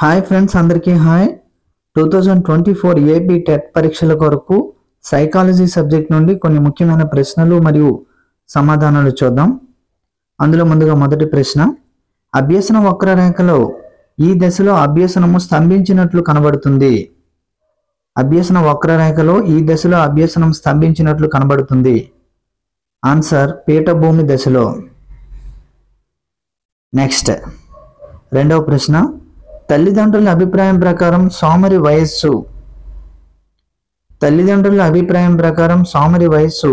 Hi friends, అందరికీ hi. 2024 AP TET పరీక్షల కొరకు సైకాలజీ సబ్జెక్ట్ నుండి కొన్ని ముఖ్యమైన ప్రశ్నలు మరియు సమాధానాలు చూద్దాం. అందులో ముందుగా మొదటి ప్రశ్న, అభ్యసన వక్రరేఖలో ఈ దశలో అభ్యసనము స్తంభించినట్లు కనబడుతుంది. అభ్యసన వక్రరేఖలో ఈ దశలో అభ్యసనం స్తంభించినట్లు కనబడుతుంది. ఆన్సర్ పీఠభూమి దశలో. నెక్స్ట్ రెండవ ప్రశ్న, తల్లిదండ్రుల అభిప్రాయం ప్రకారం సోమరి వయస్సు. తల్లిదండ్రుల అభిప్రాయం ప్రకారం సోమరి వయస్సు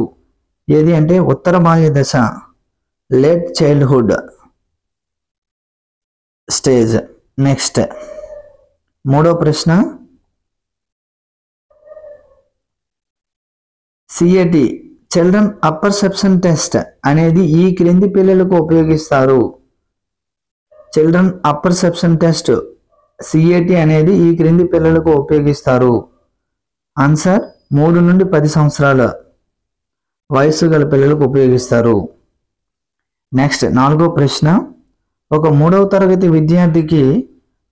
ఏది అంటే ఉత్తర బాల్య దశ, లేట్ చైల్డ్హుడ్ స్టేజ్. నెక్స్ట్ మూడో ప్రశ్న, సిఏటి చిల్డ్రన్ అపర్సెప్షన్ టెస్ట్ అనేది ఈ క్రింది పిల్లలకు ఉపయోగిస్తారు. చిల్డ్రన్ అపర్సెప్షన్ టెస్ట్ సిఏటి అనేది ఈ క్రింది పిల్లలకు ఉపయోగిస్తారు. ఆన్సర్ 3 నుండి 10 సంవత్సరాల వయస్సు గల పిల్లలకు ఉపయోగిస్తారు. నెక్స్ట్ నాలుగో ప్రశ్న, ఒక 3వ తరగతి విద్యార్థికి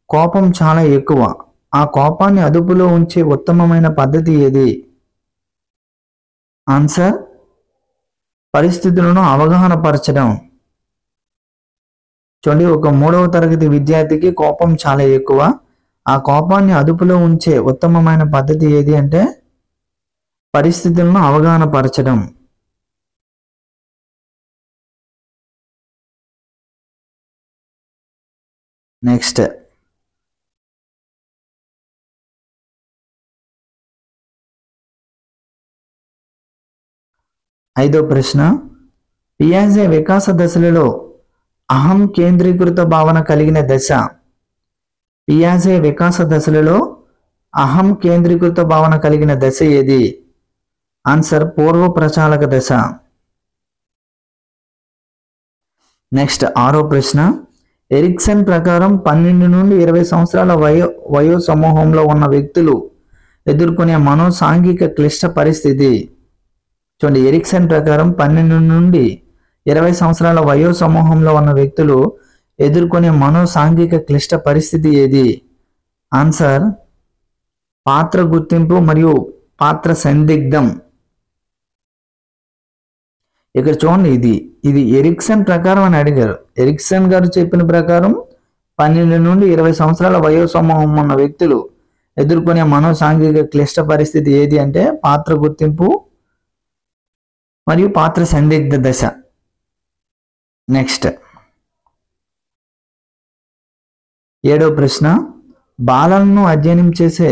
కోపం చాలా ఎక్కువ. ఆ కోపాన్ని అదుపులో ఉంచే ఉత్తమమైన పద్ధతి ఏది? ఆన్సర్ పరిస్థితులను అవగాహన పరచడం. చూడండి, ఒక 3వ తరగతి విద్యార్థికి కోపం చాలా ఎక్కువ. ఆ కోపాన్ని అదుపులో ఉంచే ఉత్తమమైన పద్ధతి ఏది అంటే పరిస్థితులను అవగాహన పరచడం. నెక్స్ట్ ఐదో ప్రశ్న, పియాజే వికాస దశలలో అహం కేంద్రీకృత భావన కలిగిన దశ. పియాజే వికాస దశలలో అహం కేంద్రీకృత భావన కలిగిన దశ ఏది? ఆన్సర్ పూర్వ ప్రచాలక దశ. నెక్స్ట్ ఆరో ప్రశ్న, ఎరిక్సన్ ప్రకారం 12 నుండి 20 సంవత్సరాల వయో సమూహంలో ఉన్న వ్యక్తులు ఎదుర్కొనే మనోసాంఘిక క్లిష్ట పరిస్థితి. చూడండి, ఎరిక్సన్ ప్రకారం 12 నుండి 20 సంవత్సరాల వయో సమూహంలో ఉన్న వ్యక్తులు ఎదుర్కొనే మనోసాంఘిక క్లిష్ట పరిస్థితి ఏది? ఆన్సర్ పాత్ర గుర్తింపు మరియు పాత్ర సందిగ్ధం. ఇక్కడ చూడండి, ఇది ఎరిక్సన్ ప్రకారం అని అడిగారు. ఎరిక్సన్ గారు చెప్పిన ప్రకారం 12 నుండి 20 సంవత్సరాల వయో సమూహం ఉన్న వ్యక్తులు ఎదుర్కొనే మనోసాంఘిక క్లిష్ట పరిస్థితి ఏది అంటే పాత్ర గుర్తింపు మరియు పాత్ర సందిగ్ధ దశ. నెక్స్ట్ ఏడవ ప్రశ్న, బాలలను అధ్యయనం చేసే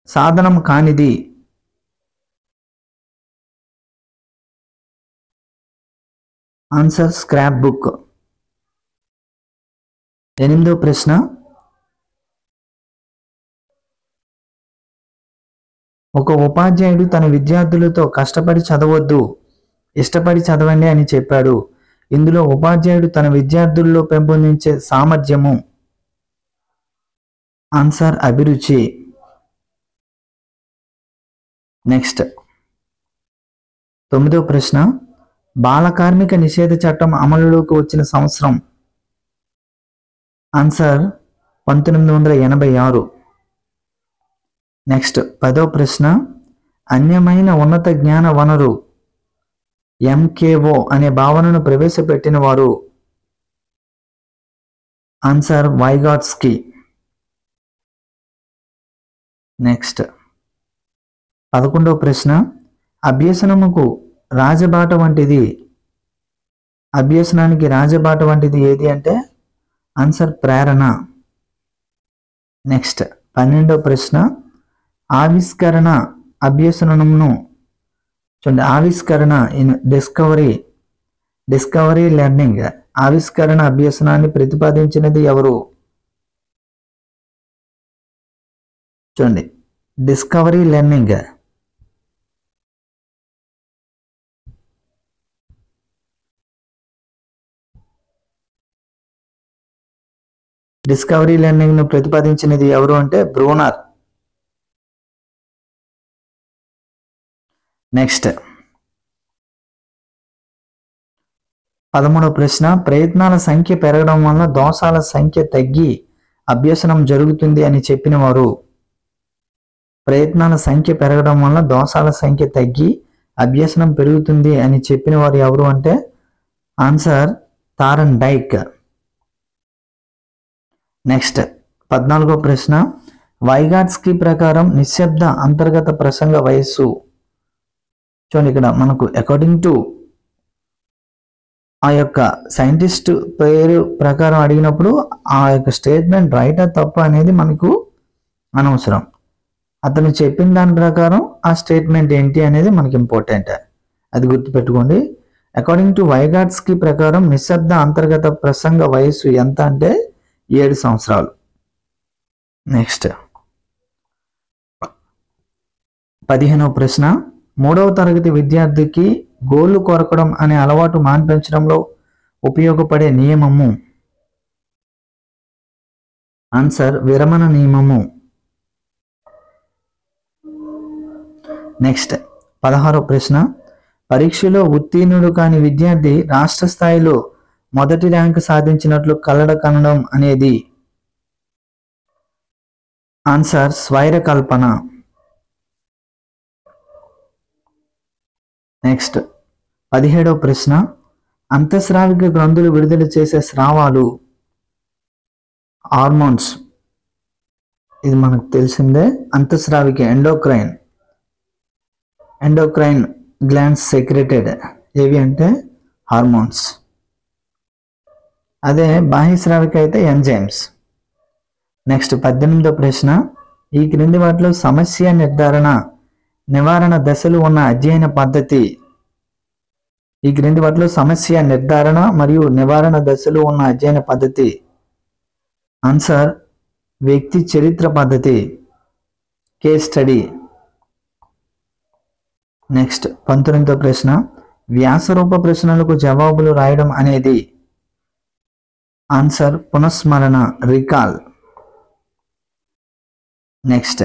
సాధనం కానిది. Answer scrap book. ఎనిమిదవ ప్రశ్న, ఒక ఉపాధ్యాయుడు తన విద్యార్థులతో కష్టపడి చదవద్దు, ఇష్టపడి చదవండి అని చెప్పాడు. ఇందులో ఉపాధ్యాయుడు తన విద్యార్థుల్లో పెంపొందించే సామర్థ్యము. ఆన్సర్ అభిరుచి. నెక్స్ట్ 9వ ప్రశ్న, బాల కార్మిక నిషేధ చట్టం అమలులోకి వచ్చిన సంవత్సరం. ఆన్సర్ 1986. నెక్స్ట్ 10వ ప్రశ్న, అన్యమైన ఉన్నత జ్ఞాన వనరు ఎంకేఓ అనే భావనను ప్రవేశపెట్టిన వారు. ఆన్సర్ వైగాట్స్కీ. నెక్స్ట్ 11వ ప్రశ్న, అభ్యసనముకు రాజబాట వంటిది. అభ్యసనానికి రాజబాట వంటిది ఏది అంటే ఆన్సర్ ప్రేరణ. నెక్స్ట్ 12వ ప్రశ్న, ఆవిష్కరణ అభ్యసనమును చూడండి, ఆవిష్కరణ ఇన్ డిస్కవరీ లెర్నింగ్ ఆవిష్కరణ అభ్యసనాన్ని ప్రతిపాదించినది ఎవరు? చూడండి, డిస్కవరీ లెర్నింగ్. డిస్కవరీ లెర్నింగ్ ను ప్రతిపాదించినది ఎవరు అంటే బ్రూనర్. నెక్స్ట్ 13వ ప్రశ్న, ప్రయత్నాల సంఖ్య పెరగడం వలన దోషాల సంఖ్య తగ్గి అభ్యసనం జరుగుతుంది అని చెప్పిన వారు. ప్రయత్నాల సంఖ్య పెరగడం వలన దోషాల సంఖ్య తగ్గి అభ్యసనం పెరుగుతుంది అని చెప్పిన వారు ఎవరు అంటే ఆన్సర్ థారన్ డైక్. నెక్స్ట్ 14వ ప్రశ్న, వైగాట్స్కీ ప్రకారం నిశ్శబ్ద అంతర్గత ప్రసంగ వయస్సు. చూడండి ఇక్కడ మనకు అకార్డింగ్ టు ఆ యొక్క సైంటిస్ట్ పేరు ప్రకారం అడిగినప్పుడు ఆ యొక్క స్టేట్మెంట్ రైటా తప్ప అనేది మనకు అనవసరం. అతను చెప్పిన దాని ప్రకారం ఆ స్టేట్మెంట్ ఏంటి అనేది మనకి ఇంపార్టెంట్, అది గుర్తుపెట్టుకోండి. అకార్డింగ్ టు వైగాట్స్కీ ప్రకారం నిశ్శబ్ద అంతర్గత ప్రసంగ వయస్సు ఎంత అంటే 7 సంవత్సరాలు. నెక్స్ట్ 15వ ప్రశ్న, 3వ తరగతి విద్యార్థికి గోళ్లు కొరకడం అనే అలవాటు మాన్పించడంలో ఉపయోగపడే నియమము. ఆన్సర్ విరమణ నియమము. నెక్స్ట్ 16వ ప్రశ్న, పరీక్షలో ఉత్తీర్ణుడు కాని విద్యార్థి రాష్ట్ర స్థాయిలో మొదటి ర్యాంకు సాధించినట్లు కలడ కనడం అనేది. ఆన్సర్ స్వైర కల్పన. నెక్స్ట్ 17వ ప్రశ్న, అంతఃస్రావిక గ్రంథులు విడుదల చేసే స్రావాలు హార్మోన్స్. ఇది మనకు తెలిసిందే. అంతఃస్రావిక ఎండోక్రైన్ గ్లాండ్స్ సెక్రెటెడ్ ఏవి అంటే హార్మోన్స్. అదే బాహ్యస్రావిక అయితే ఎంజైమ్స్. నెక్స్ట్ 18వ ప్రశ్న, ఈ క్రింది వాటిలో సమస్య నివారణ దశలు ఉన్న అధ్యయన పద్ధతి. ఈ క్రింది వాటిలో సమస్య నిర్ధారణ మరియు నివారణ దశలు ఉన్న అధ్యయన పద్ధతి. ఆన్సర్ వ్యక్తి చరిత్ర పద్ధతి, కేస్ స్టడీ. నెక్స్ట్ 19వ ప్రశ్న, వ్యాసరూప ప్రశ్నలకు జవాబులు రాయడం అనేది. ఆన్సర్ పునఃస్మరణ, రికాల్. నెక్స్ట్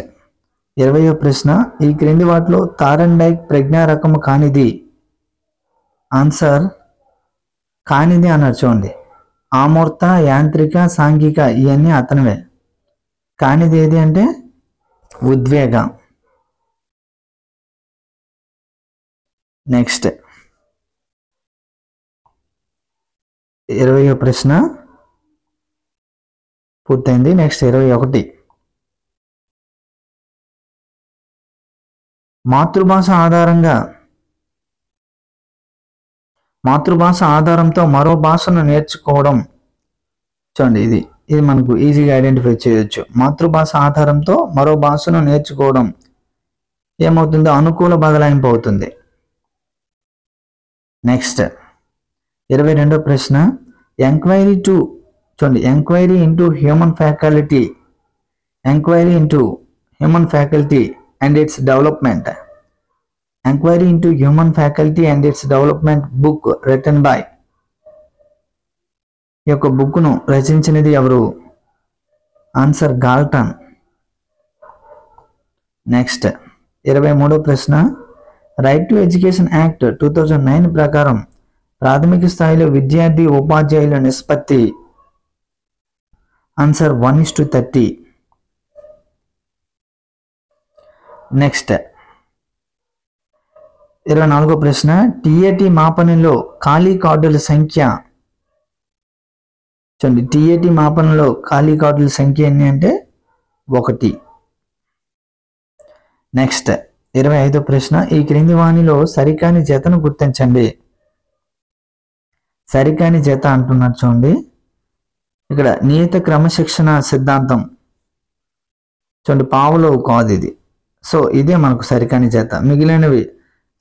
20వ ప్రశ్న, ఈ క్రింది వాటిలో థారన్ డైక్ ప్రజ్ఞా రకము కానిది. ఆన్సర్ కానిది అన్నారు చూడండి. ఆమూర్త, యాంత్రిక, సాంఘిక ఇవన్నీ అతనివే. కానిది ఏది అంటే ఉద్వేగ. నెక్స్ట్ 20వ ప్రశ్న పూర్తయింది. నెక్స్ట్ 21, మాతృభాష ఆధారంతో మరో భాషను నేర్చుకోవడం. చూడండి ఇది మనకు ఈజీగా ఐడెంటిఫై చేయొచ్చు. మాతృభాష ఆధారంతో మరో భాషను నేర్చుకోవడం ఏమవుతుందో అనుకూల బదలాయింపు అవుతుంది. నెక్స్ట్ 22వ ప్రశ్న, enquiry into human faculty and its development. Enquiry into human faculty and its development book written by. ఈ యొక్క బుక్ను రచించినది ఎవరు? Answer Galton. నెక్స్ట్ 23వ ప్రశ్న, రైట్ టు ఎడ్యుకేషన్ యాక్ట్ 2009 ప్రకారం ప్రాథమిక స్థాయిలో విద్యార్థి ఉపాధ్యాయుల నిష్పత్తి. ఆన్సర్ 1:30. నెక్స్ట్ 24వ ప్రశ్న, టీఏటీ మాపనంలో ఖాళీ కార్డుల సంఖ్య. చూడండి, టీఏటీ మాపనంలో ఖాళీ కార్డుల సంఖ్య ఎన్ని అంటే 1. నెక్స్ట్ 25వ ప్రశ్న, ఈ క్రింది వాణిలో సరికాని జతను గుర్తించండి. సరికాని జత అంటున్నారు చూడండి. ఇక్కడ నియత క్రమశిక్షణ సిద్ధాంతం. చూడండి, పావులోవు కాదు ఇది. సో ఇదే మనకు సరికాని జత. మిగిలినవి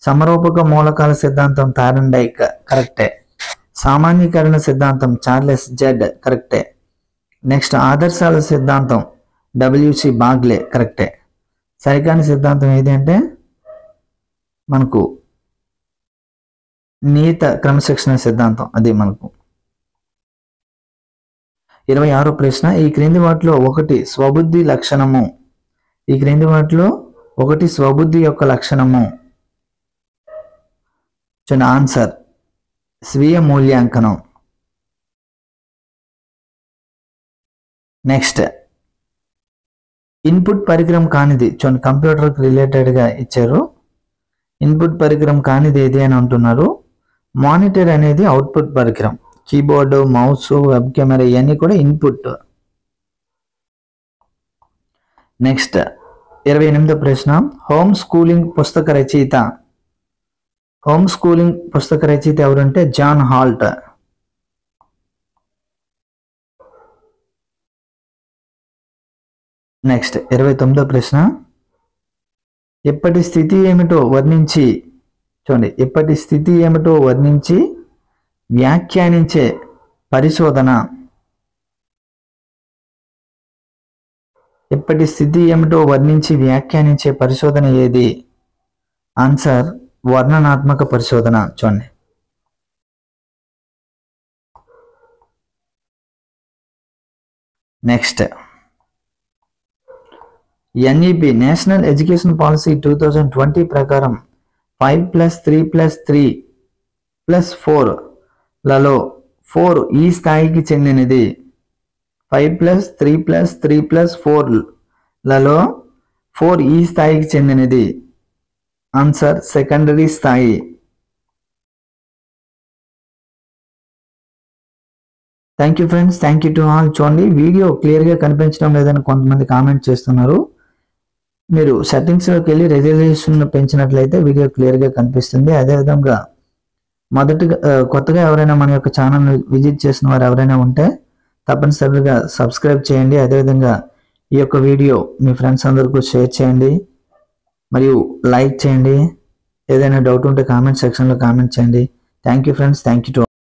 సమరూపక మూలకాల సిద్ధాంతం థారన్ డైక్ కరెక్టే. సామాన్యీకరణ సిద్ధాంతం చార్లెస్ జెడ్ కరెక్టే. నెక్స్ట్ ఆదర్శాల సిద్ధాంతం WC బాగ్లే కరెక్టే. సరికాని సిద్ధాంతం ఏది అంటే మనకు నియత క్రమశిక్షణ సిద్ధాంతం, అది మనకు. 26వ ప్రశ్న, ఈ క్రింది వాటిలో ఒకటి స్వబుద్ధి లక్షణము. ఈ క్రింది వాటిలో ఒకటి స్వబుద్ధి యొక్క లక్షణము. చూడండి, ఆన్సర్ స్వీయ మూల్యాంకనం. నెక్స్ట్ ఇన్పుట్ పరికరం కానిది, చూడండి కంప్యూటర్కి రిలేటెడ్గా ఇచ్చారు. ఇన్పుట్ పరికరం కానిది ఏది అని అంటున్నారు. మానిటర్ అనేది అవుట్పుట్ పరికరం. కీబోర్డు, మౌస్, వెబ్ కెమెరా ఇవన్నీ కూడా ఇన్పుట్. నెక్స్ట్ 28వ ప్రశ్న, హోమ్ స్కూలింగ్ పుస్తక రచయిత. హోమ్ స్కూలింగ్ పుస్తక రచయిత ఎవరంటే జాన్ హాల్ట్. నెక్స్ట్ 29వ ప్రశ్న, ఇప్పటి స్థితి ఏమిటో వర్ణించి, చూడండి ఇప్పటి స్థితి ఏమిటో వర్ణించి వ్యాఖ్యానించే పరిశోధన. ఇప్పటి స్థితి ఏమిటో వర్ణించి వ్యాఖ్యానించే పరిశోధన ఏది? ఆన్సర్ వర్ణనాత్మక పరిశోధన. చూడండి next NEP national education policy 2020 ప్రకారం 5+3+3+4 లలో 4 ఈ స్థాయికి చెందినది. 5+3+3+4 లలో 4 ఈ స్థాయికి చెందినది. ఆన్సర్ సెకండరీ స్థాయి. Thank you friends, thank you to all. చూడండి వీడియో క్లియర్గా కనిపించడం లేదని కొంతమంది కామెంట్ చేస్తున్నారు. మీరు సెట్టింగ్స్లోకి వెళ్ళి రెజల్యూషన్ పెంచినట్లయితే వీడియో క్లియర్గా కనిపిస్తుంది. అదేవిధంగా కొత్తగా ఎవరైనా మన యొక్క ఛానల్ని విజిట్ చేసిన వారు ఎవరైనా ఉంటే తప్పనిసరిగా సబ్స్క్రైబ్ చేయండి. అదేవిధంగా ఈ యొక్క వీడియో మీ ఫ్రెండ్స్ అందరికీ షేర్ చేయండి మరియు లైక్ చేయండి. ఏదైనా డౌట్ ఉంటే కామెంట్ సెక్షన్లో కామెంట్ చేయండి. Thank you friends, thank you to